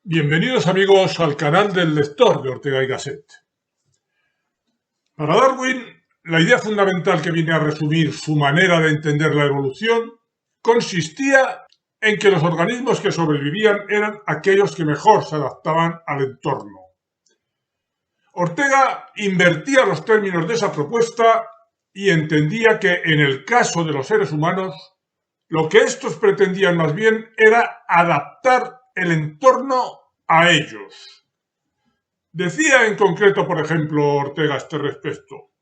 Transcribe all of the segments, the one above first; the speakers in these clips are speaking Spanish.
Bienvenidos amigos al canal del lector de Ortega y Gasset. Para Darwin, la idea fundamental que viene a resumir su manera de entender la evolución consistía en que los organismos que sobrevivían eran aquellos que mejor se adaptaban al entorno. Ortega invertía los términos de esa propuesta y entendía que en el caso de los seres humanos, lo que estos pretendían más bien era adaptar el entorno a ellos. Decía en concreto, por ejemplo, Ortega a este respecto: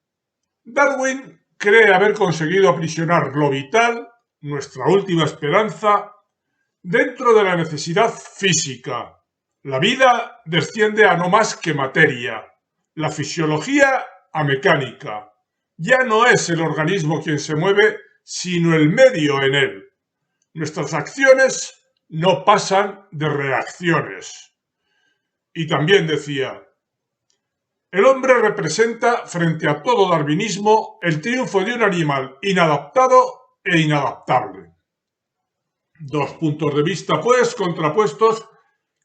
Darwin cree haber conseguido aprisionar lo vital, nuestra última esperanza, dentro de la necesidad física. La vida desciende a no más que materia, la fisiología a mecánica. Ya no es el organismo quien se mueve, sino el medio en él. Nuestras acciones no pasan de reacciones. Y también decía: el hombre representa, frente a todo darwinismo, el triunfo de un animal inadaptado e inadaptable. Dos puntos de vista, pues, contrapuestos,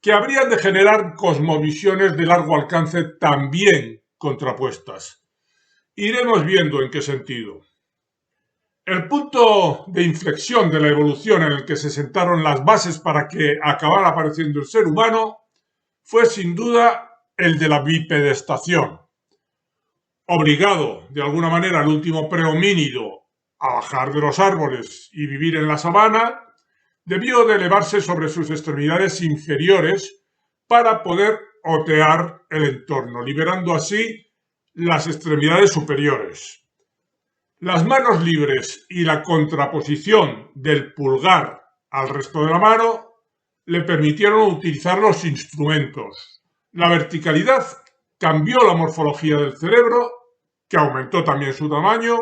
que habrían de generar cosmovisiones de largo alcance también contrapuestas. Iremos viendo en qué sentido. El punto de inflexión de la evolución en el que se sentaron las bases para que acabara apareciendo el ser humano fue sin duda el de la bipedestación. Obligado de alguna manera el último prehomínido a bajar de los árboles y vivir en la sabana, debió de elevarse sobre sus extremidades inferiores para poder otear el entorno, liberando así las extremidades superiores. Las manos libres y la contraposición del pulgar al resto de la mano le permitieron utilizar los instrumentos. La verticalidad cambió la morfología del cerebro, que aumentó también su tamaño,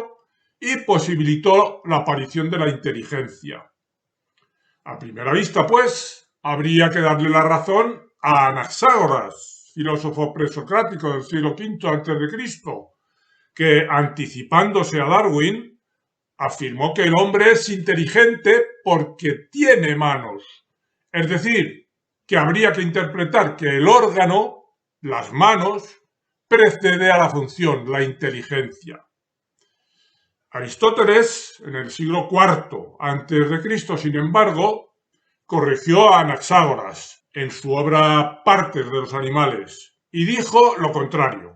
y posibilitó la aparición de la inteligencia. A primera vista, pues, habría que darle la razón a Anaxágoras, filósofo presocrático del siglo V a.C., que, anticipándose a Darwin, afirmó que el hombre es inteligente porque tiene manos. Es decir, que habría que interpretar que el órgano, las manos, precede a la función, la inteligencia. Aristóteles, en el siglo IV a.C., sin embargo, corrigió a Anaxágoras en su obra Partes de los animales y dijo lo contrario: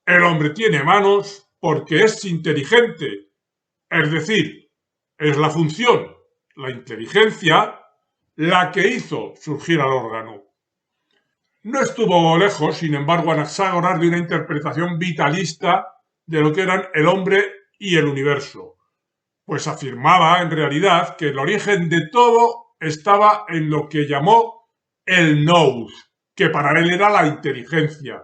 el hombre tiene manos porque es inteligente, es decir, es la función, la inteligencia, la que hizo surgir al órgano. No estuvo lejos, sin embargo, Anaxágoras de una interpretación vitalista de lo que eran el hombre y el universo, pues afirmaba en realidad que el origen de todo estaba en lo que llamó el nous, que para él era la inteligencia,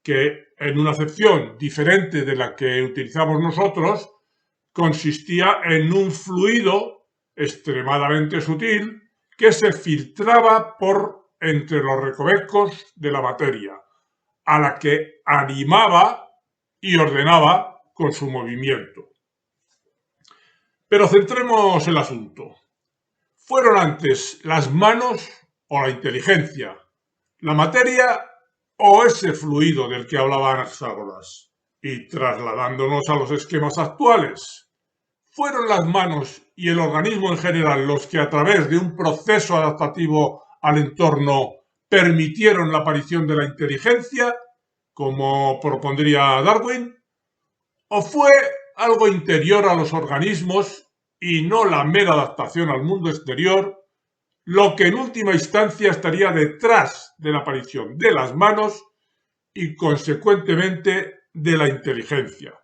que en una acepción diferente de la que utilizamos nosotros, consistía en un fluido extremadamente sutil que se filtraba por entre los recovecos de la materia, a la que animaba y ordenaba con su movimiento. Pero centremos el asunto. ¿Fueron antes las manos o la inteligencia, la materia o ese fluido del que hablaba Anaxágoras? Y trasladándonos a los esquemas actuales, ¿fueron las manos y el organismo en general los que a través de un proceso adaptativo al entorno permitieron la aparición de la inteligencia, como propondría Darwin? ¿O fue algo interior a los organismos y no la mera adaptación al mundo exterior lo que en última instancia estaría detrás de la aparición de las manos y consecuentemente de la inteligencia?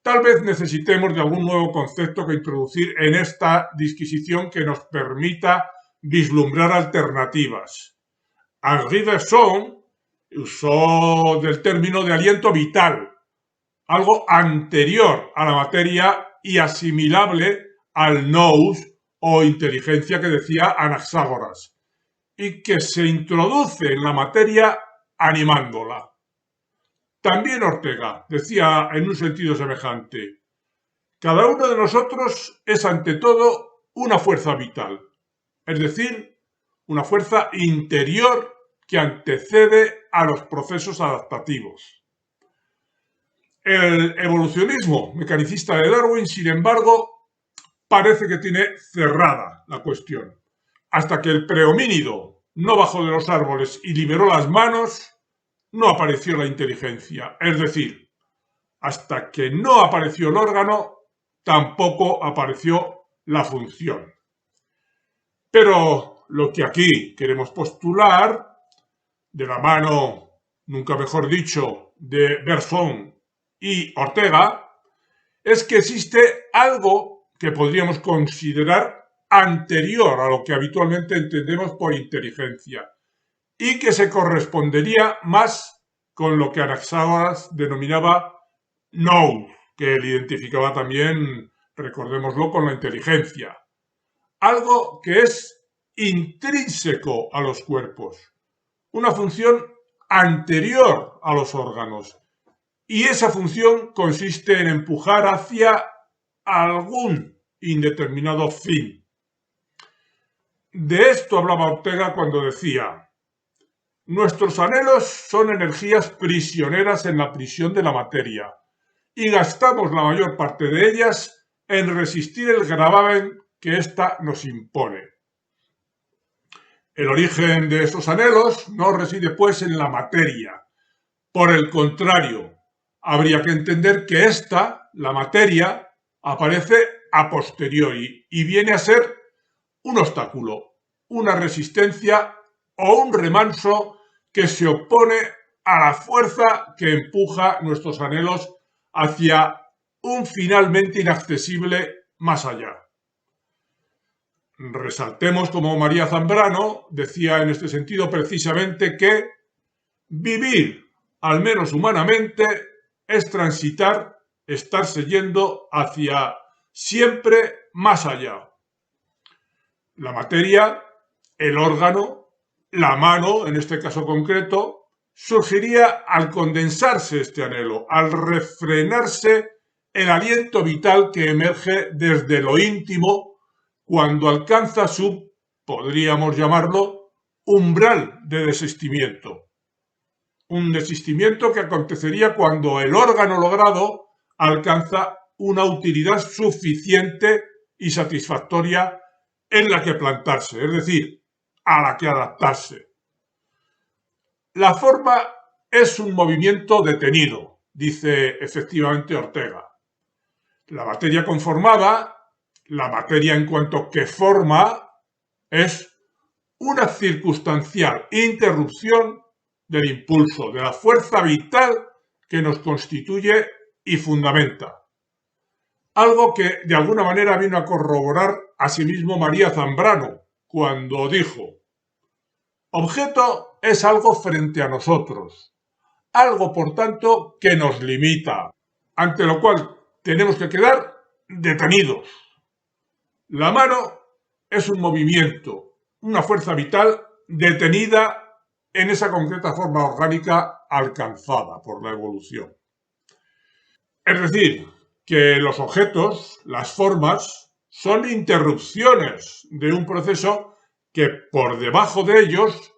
Tal vez necesitemos de algún nuevo concepto que introducir en esta disquisición que nos permita vislumbrar alternativas. Henri Bergson usó del término de aliento vital, algo anterior a la materia y asimilable al nous o inteligencia que decía Anaxágoras, y que se introduce en la materia animándola. También Ortega decía en un sentido semejante: cada uno de nosotros es ante todo una fuerza vital, es decir, una fuerza interior que antecede a los procesos adaptativos. El evolucionismo mecanicista de Darwin, sin embargo, parece que tiene cerrada la cuestión. Hasta que el prehomínido no bajó de los árboles y liberó las manos, no apareció la inteligencia. Es decir, hasta que no apareció el órgano, tampoco apareció la función. Pero lo que aquí queremos postular, de la mano, nunca mejor dicho, de Bergson y Ortega, es que existe algo que podríamos considerar anterior a lo que habitualmente entendemos por inteligencia y que se correspondería más con lo que Anaxágoras denominaba nous, que él identificaba también, recordémoslo, con la inteligencia. Algo que es intrínseco a los cuerpos, una función anterior a los órganos, y esa función consiste en empujar hacia algún indeterminado fin. De esto hablaba Ortega cuando decía: nuestros anhelos son energías prisioneras en la prisión de la materia, y gastamos la mayor parte de ellas en resistir el gravamen que ésta nos impone. El origen de esos anhelos no reside, pues, en la materia. Por el contrario, habría que entender que ésta, la materia, aparece a posteriori y viene a ser un obstáculo, una resistencia o un remanso que se opone a la fuerza que empuja nuestros anhelos hacia un finalmente inaccesible más allá. Resaltemos como María Zambrano decía en este sentido precisamente que vivir, al menos humanamente, es transitar, estarse yendo hacia siempre más allá. La materia, el órgano, la mano, en este caso concreto, surgiría al condensarse este anhelo, al refrenarse el aliento vital que emerge desde lo íntimo cuando alcanza su, podríamos llamarlo, umbral de desistimiento. Un desistimiento que acontecería cuando el órgano logrado alcanza una utilidad suficiente y satisfactoria en la que plantarse, es decir, a la que adaptarse. La forma es un movimiento detenido, dice efectivamente Ortega. La materia conformada, la materia en cuanto que forma, es una circunstancial interrupción del impulso, de la fuerza vital que nos constituye y fundamenta. Algo que de alguna manera vino a corroborar asimismo María Zambrano cuando dijo: objeto es algo frente a nosotros, algo por tanto que nos limita, ante lo cual tenemos que quedar detenidos. La mano es un movimiento, una fuerza vital detenida en esa concreta forma orgánica alcanzada por la evolución. Es decir, que los objetos, las formas, son interrupciones de un proceso que por debajo de ellos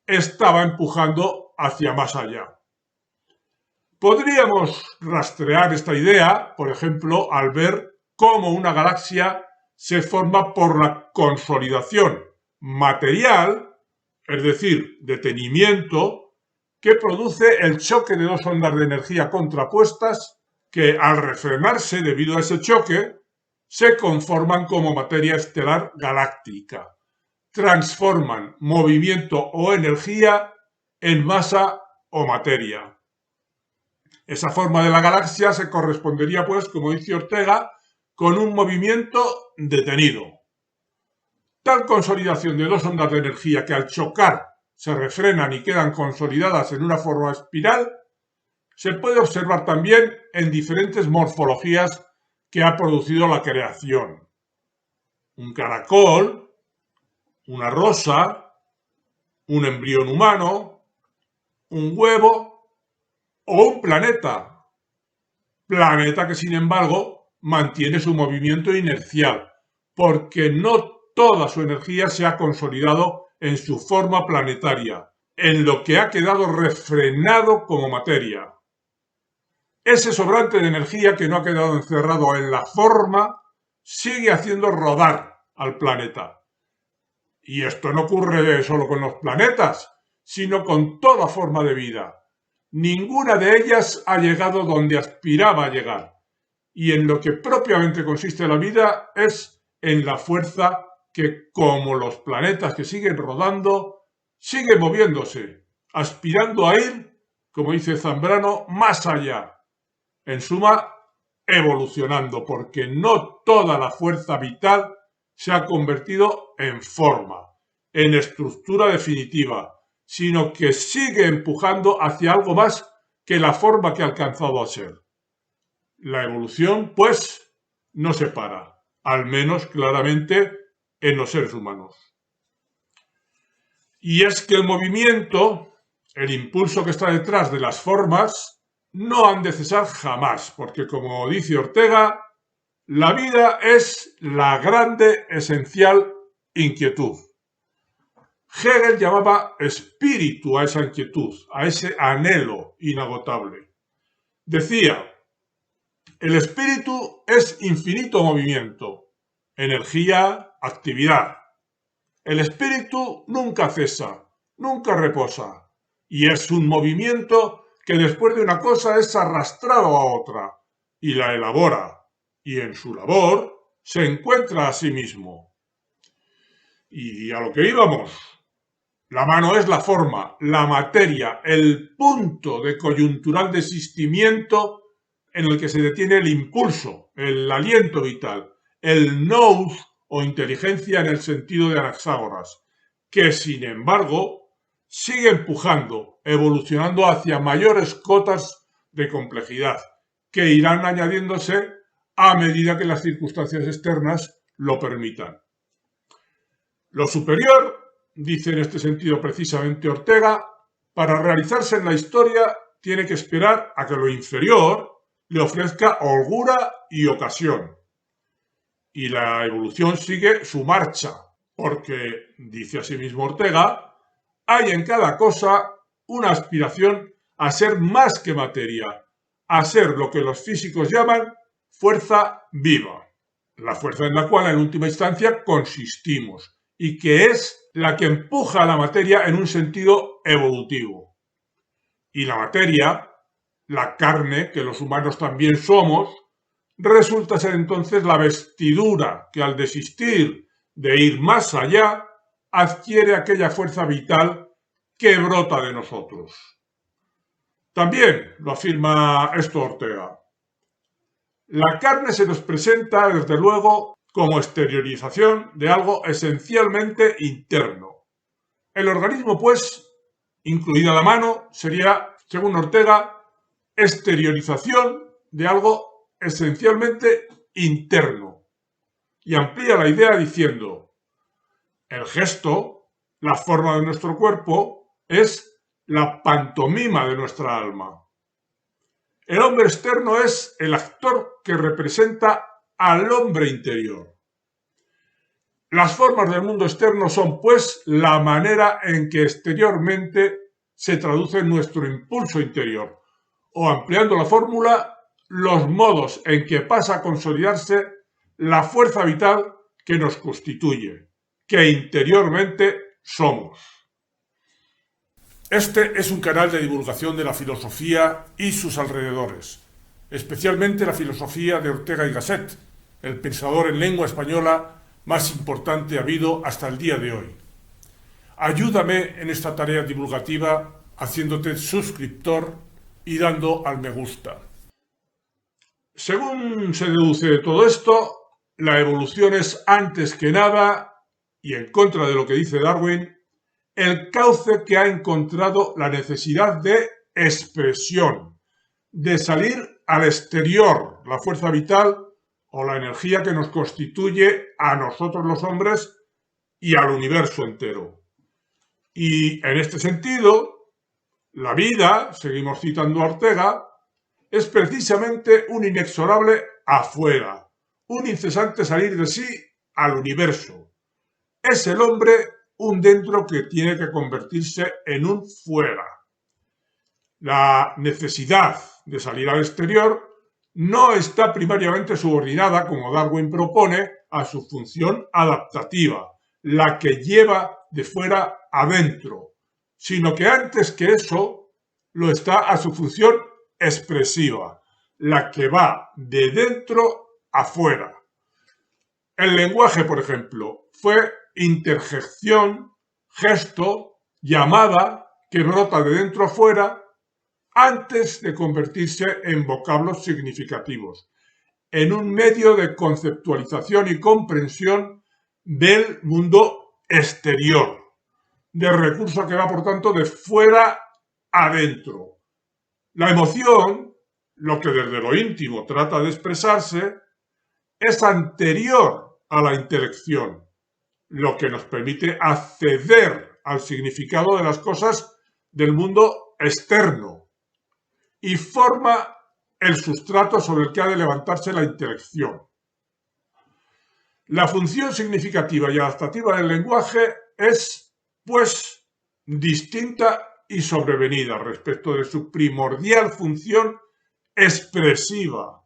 estaba empujando hacia más allá. Podríamos rastrear esta idea, por ejemplo, al ver cómo una galaxia se forma por la consolidación material, es decir, detenimiento, que produce el choque de dos ondas de energía contrapuestas que, al refrenarse debido a ese choque, se conforman como materia estelar galáctica. Transforman movimiento o energía en masa o materia. Esa forma de la galaxia se correspondería, pues, como dice Ortega, con un movimiento detenido. Tal consolidación de dos ondas de energía que al chocar se refrenan y quedan consolidadas en una forma espiral, se puede observar también en diferentes morfologías que ha producido la creación. Un caracol, una rosa, un embrión humano, un huevo o un planeta. Planeta que, sin embargo, mantiene su movimiento inercial, porque no toda su energía se ha consolidado en su forma planetaria, en lo que ha quedado refrenado como materia. Ese sobrante de energía que no ha quedado encerrado en la forma sigue haciendo rodar al planeta. Y esto no ocurre solo con los planetas, sino con toda forma de vida. Ninguna de ellas ha llegado donde aspiraba a llegar. Y en lo que propiamente consiste la vida es en la fuerza que, como los planetas que siguen rodando, sigue moviéndose, aspirando a ir, como dice Zambrano, más allá. En suma, evolucionando, porque no toda la fuerza vital se ha convertido en forma, en estructura definitiva, sino que sigue empujando hacia algo más que la forma que ha alcanzado a ser. La evolución, pues, no se para, al menos claramente en los seres humanos. Y es que el movimiento, el impulso que está detrás de las formas, no han de cesar jamás, porque como dice Ortega, la vida es la grande, esencial inquietud. Hegel llamaba espíritu a esa inquietud, a ese anhelo inagotable. Decía, el espíritu es infinito movimiento, energía, actividad. El espíritu nunca cesa, nunca reposa, y es un movimiento que después de una cosa es arrastrado a otra, y la elabora, y en su labor se encuentra a sí mismo. Y a lo que íbamos, la mano es la forma, la materia, el punto de coyuntural desistimiento en el que se detiene el impulso, el aliento vital, el nous o inteligencia en el sentido de Anaxágoras, que sin embargo sigue empujando, evolucionando hacia mayores cotas de complejidad, que irán añadiéndose a medida que las circunstancias externas lo permitan. Lo superior, dice en este sentido precisamente Ortega, para realizarse en la historia tiene que esperar a que lo inferior le ofrezca holgura y ocasión. Y la evolución sigue su marcha, porque, dice asimismo Ortega, hay en cada cosa una aspiración a ser más que materia, a ser lo que los físicos llaman fuerza viva, la fuerza en la cual en última instancia consistimos, y que es la que empuja a la materia en un sentido evolutivo. Y la materia, la carne, que los humanos también somos, resulta ser entonces la vestidura que al desistir de ir más allá, adquiere aquella fuerza vital que brota de nosotros. También lo afirma esto Ortega. La carne se nos presenta, desde luego, como exteriorización de algo esencialmente interno. El organismo, pues, incluida la mano, sería, según Ortega, exteriorización de algo esencialmente interno. Y amplía la idea diciendo, el gesto, la forma de nuestro cuerpo, es la pantomima de nuestra alma. El hombre externo es el actor que representa al hombre interior. Las formas del mundo externo son, pues, la manera en que exteriormente se traduce nuestro impulso interior, o ampliando la fórmula, los modos en que pasa a consolidarse la fuerza vital que nos constituye, que interiormente somos. Este es un canal de divulgación de la filosofía y sus alrededores, especialmente la filosofía de Ortega y Gasset, el pensador en lengua española más importante habido hasta el día de hoy. Ayúdame en esta tarea divulgativa haciéndote suscriptor y dando al me gusta. Según se deduce de todo esto, la evolución es antes que nada, y en contra de lo que dice Darwin, el cauce que ha encontrado la necesidad de expresión, de salir al exterior, la fuerza vital o la energía que nos constituye a nosotros los hombres y al universo entero. Y en este sentido, la vida, seguimos citando a Ortega, es precisamente un inexorable afuera, un incesante salir de sí al universo. Es el hombre un dentro que tiene que convertirse en un fuera. La necesidad de salir al exterior no está primariamente subordinada, como Darwin propone, a su función adaptativa, la que lleva de fuera adentro, sino que antes que eso lo está a su función expresiva, la que va de dentro a fuera. El lenguaje, por ejemplo, fue interjección, gesto, llamada que brota de dentro a fuera antes de convertirse en vocablos significativos, en un medio de conceptualización y comprensión del mundo exterior, de recurso que va, por tanto, de fuera adentro. La emoción, lo que desde lo íntimo trata de expresarse, es anterior a la intelección, lo que nos permite acceder al significado de las cosas del mundo externo y forma el sustrato sobre el que ha de levantarse la intelección. La función significativa y adaptativa del lenguaje es, pues, distinta y sobrevenida respecto de su primordial función expresiva,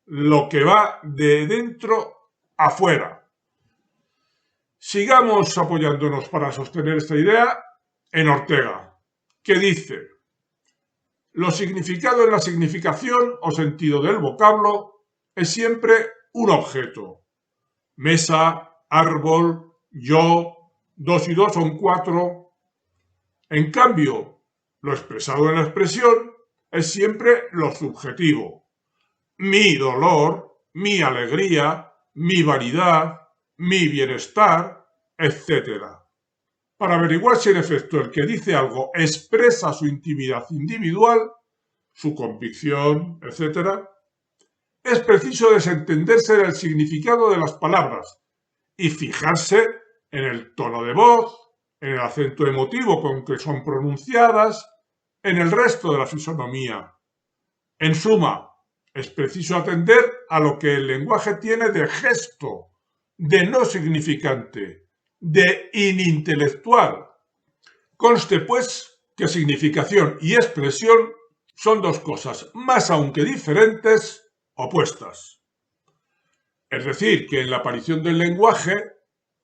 lo que va de dentro a fuera. Sigamos apoyándonos para sostener esta idea en Ortega, que dice: lo significado en la significación o sentido del vocablo es siempre un objeto. Mesa, árbol, yo, 2 y 2 son 4. En cambio, lo expresado en la expresión es siempre lo subjetivo. Mi dolor, mi alegría, mi vanidad, mi bienestar, etc. Para averiguar si en efecto el que dice algo expresa su intimidad individual, su convicción, etc., es preciso desentenderse del significado de las palabras y fijarse en el tono de voz, en el acento emotivo con que son pronunciadas, en el resto de la fisonomía. En suma, es preciso atender a lo que el lenguaje tiene de gesto, de no significante, de inintelectual. Conste, pues, que significación y expresión son dos cosas, más aún que diferentes, opuestas. Es decir, que en la aparición del lenguaje,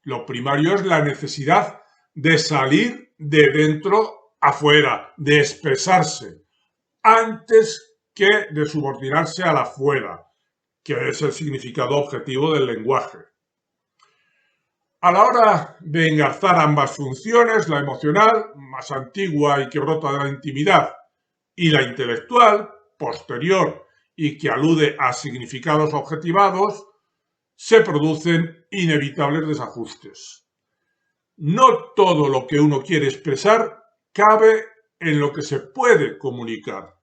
lo primario es la necesidad de salir de dentro afuera, de expresarse, antes que de subordinarse a la fuera, que es el significado objetivo del lenguaje. A la hora de engarzar ambas funciones, la emocional, más antigua y que brota de la intimidad, y la intelectual, posterior y que alude a significados objetivados, se producen inevitables desajustes. No todo lo que uno quiere expresar cabe en lo que se puede comunicar.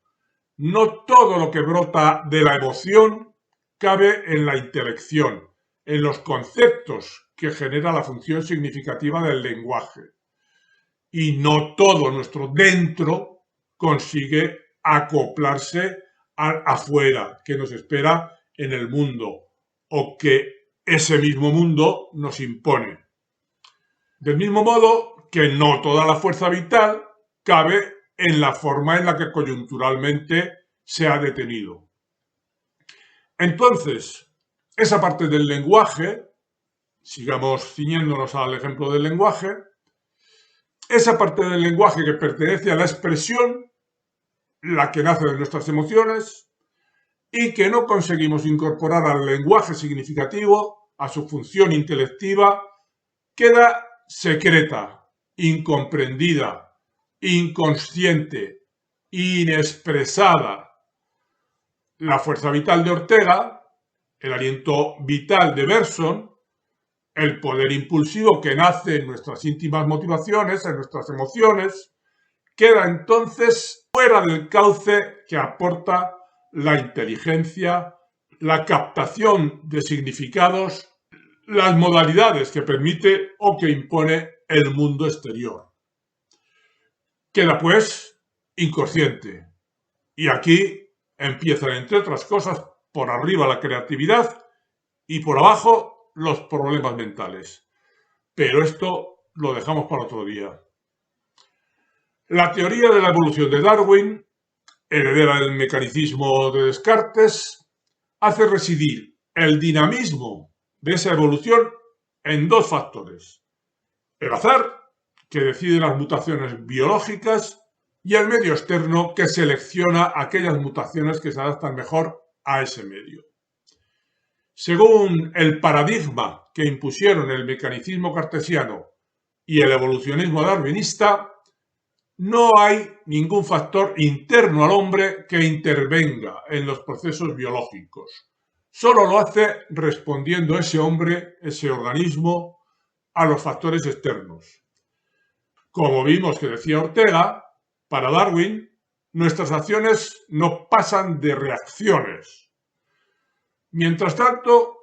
No todo lo que brota de la emoción cabe en la intelección, en los conceptos que genera la función significativa del lenguaje. Y no todo nuestro dentro consigue acoplarse afuera, que nos espera en el mundo, o que ese mismo mundo nos impone. Del mismo modo que no toda la fuerza vital cabe en la forma en la que coyunturalmente se ha detenido. Entonces, esa parte del lenguaje, sigamos ciñéndonos al ejemplo del lenguaje, esa parte del lenguaje que pertenece a la expresión, la que nace de nuestras emociones, y que no conseguimos incorporar al lenguaje significativo, a su función intelectiva, queda secreta, incomprendida, inconsciente, inexpresada. La fuerza vital de Ortega, el aliento vital de Bergson, el poder impulsivo que nace en nuestras íntimas motivaciones, en nuestras emociones, queda entonces fuera del cauce que aporta la inteligencia, la captación de significados, las modalidades que permite o que impone el mundo exterior. Queda, pues, inconsciente. Y aquí empiezan, entre otras cosas, por arriba la creatividad y por abajo los problemas mentales. Pero esto lo dejamos para otro día. La teoría de la evolución de Darwin, heredera del mecanicismo de Descartes, hace residir el dinamismo de esa evolución en dos factores: el azar, que decide las mutaciones biológicas, y el medio externo, que selecciona aquellas mutaciones que se adaptan mejor a ese medio. Según el paradigma que impusieron el mecanicismo cartesiano y el evolucionismo darwinista, no hay ningún factor interno al hombre que intervenga en los procesos biológicos. Solo lo hace respondiendo ese hombre, ese organismo, a los factores externos. Como vimos que decía Ortega, para Darwin, nuestras acciones no pasan de reacciones. Mientras tanto,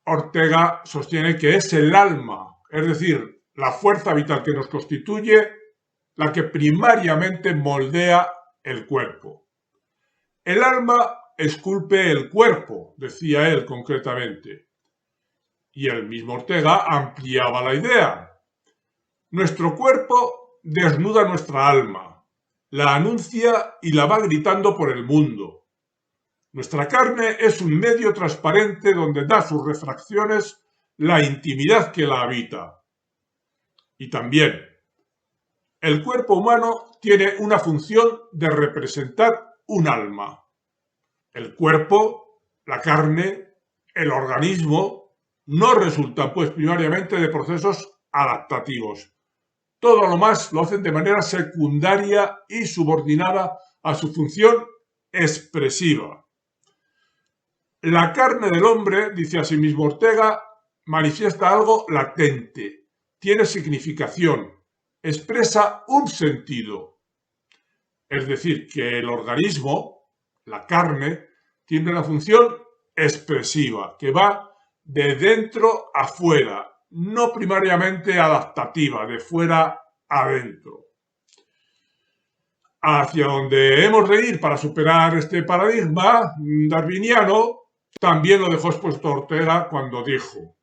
Ortega sostiene que es el alma, es decir, la fuerza vital que nos constituye, la que primariamente moldea el cuerpo. El alma esculpe el cuerpo, decía él concretamente. Y el mismo Ortega ampliaba la idea. Nuestro cuerpo desnuda nuestra alma, la anuncia y la va gritando por el mundo. Nuestra carne es un medio transparente donde da sus refracciones la intimidad que la habita. Y también, el cuerpo humano tiene una función de representar un alma. El cuerpo, la carne, el organismo no resultan pues primariamente de procesos adaptativos. Todo lo más lo hacen de manera secundaria y subordinada a su función expresiva. La carne del hombre, dice asimismo Ortega, manifiesta algo latente, tiene significación, expresa un sentido. Es decir, que el organismo, la carne, tiene una función expresiva, que va de dentro a fuera, no primariamente adaptativa, de fuera a dentro. Hacia donde hemos de ir para superar este paradigma darwiniano, también lo dejó expuesto Ortega cuando dijo: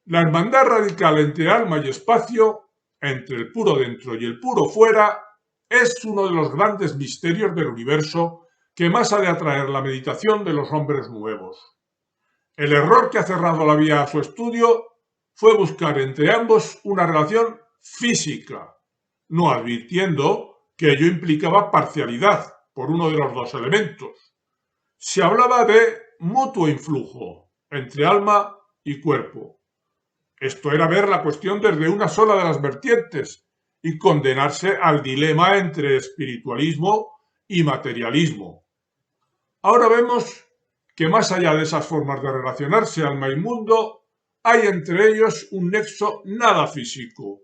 la hermandad radical entre alma y espacio, entre el puro dentro y el puro fuera, es uno de los grandes misterios del universo que más ha de atraer la meditación de los hombres nuevos. El error que ha cerrado la vía a su estudio fue buscar entre ambos una relación física, no advirtiendo que ello implicaba parcialidad por uno de los dos elementos. Se hablaba de mutuo influjo entre alma y cuerpo. Esto era ver la cuestión desde una sola de las vertientes y condenarse al dilema entre espiritualismo y materialismo. Ahora vemos que más allá de esas formas de relacionarse alma y mundo, hay entre ellos un nexo nada físico,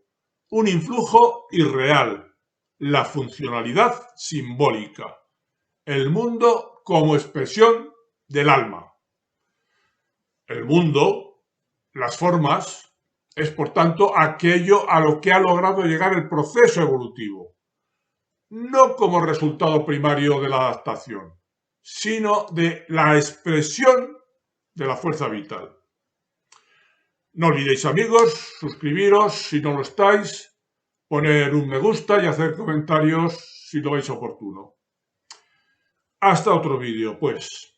un influjo irreal, la funcionalidad simbólica, el mundo como expresión del alma. El mundo, las formas, es por tanto aquello a lo que ha logrado llegar el proceso evolutivo, no como resultado primario de la adaptación, sino de la expresión de la fuerza vital. No olvidéis, amigos, suscribiros si no lo estáis, poner un me gusta y hacer comentarios si lo veis oportuno. Hasta otro vídeo, pues.